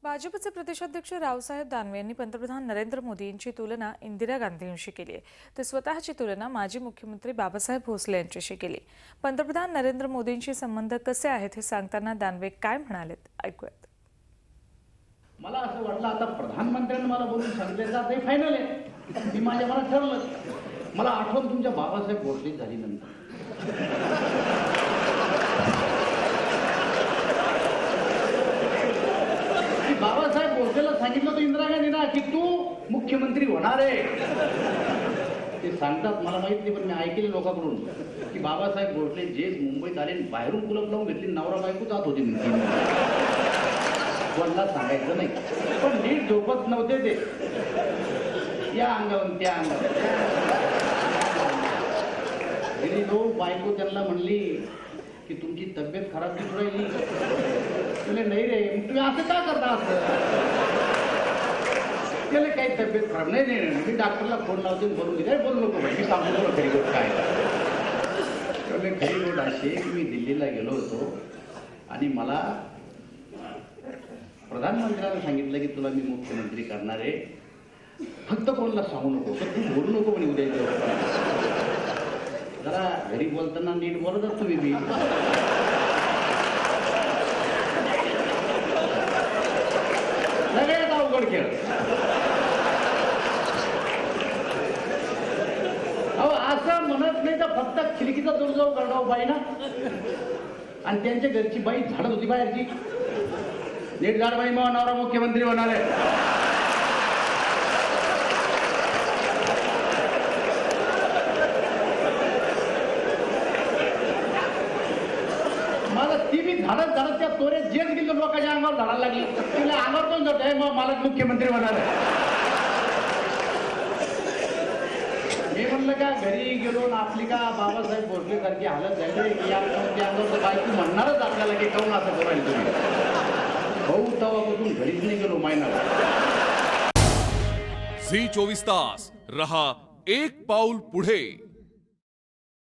भाजपचे प्रदेशाध्यक्ष रावसाहेब दानवे यांनी पंतप्रधान नरेंद्र मोदी यांची तुलना इंदिरा गांधींशी केली आहे. ते स्वतःची तुलना माजी मुख्यमंत्री बाबासाहेब भोसले यांच्याशी केली. पंतप्रधान नरेंद्र मोदींशी संबंध कसे आहेत हे सांगताना दानवे काय म्हणालेत ऐकूयात. मला असं वाटलं आता प्रधानमंत्र्यांनी मला बोलून सांगितलं का ते फायनल आहे. मी माझ्या मनात ठरलं. मला आठवण तुमच्या बाबासाहेब भोसले झाली नंतर बाबासाहेब भोसलेला सांगितलं होतं इंदिरा गांधींना की तू मुख्यमंत्री होणार आहे. ते सांगतात मला माहित नाही, पण मी ऐकले लोकांकडून की बाबासाहेब भोसले जे मुंबईत आले बाहेरून कुलप लावून घेतली, नवरा बायको जात होती कोणाला सांगायचं नाही, पण नीट झोपत नव्हते ते. या अंगावर त्या अंगावर बायको त्यांना म्हणली की तुमची तब्येत खराब दिसून राहिली. तुला नाही रे, तुम्ही असं का करता? असं त्याला काही तब्येत खराब नाही. मी डॉक्टरला फोन लावते बोलून दिले. बोलू नको मी सांगतो तुला खरी गोष्ट काय. खरी गोष्ट अशी की मी दिल्लीला गेलो होतो आणि मला प्रधानमंत्र्यांना सांगितलं की तुला मी मुख्यमंत्री करणार आहे, फक्त कोणाला सांगू नको, तू बोलू नको म्हणे उद्या. जरा घरी बोलताना नीट बोलत असतो मी. सगळ्यात अवघड खेळ. अहो असं म्हणत नाही तर फक्त खिडकीचा दूर जाऊ करणार बाई ना. आणि त्यांच्या घरची बाई झाडत होती बाहेरची. नीट झाड बाई मग नवरा मुख्यमंत्री होणार आहे. मला ती बी झाडत झाडत त्या तोरे जेच गेलो लोकांच्या अंगावर झाडायला लागली. तिला अंगावर पण जात आहे मग मला मुख्यमंत्री होणार आहे. मी म्हणलं का घरी गेलो ना आपली का बाबासाहेब भोसले सारखी हालत झाली की या अंगावर बायको म्हणणारच आपल्याला की काऊन असं करायला तुम्ही. भाऊ तवापासून घरीच नाही गेलो महिना. झी 24 तास रहा एक पाऊल पुढे.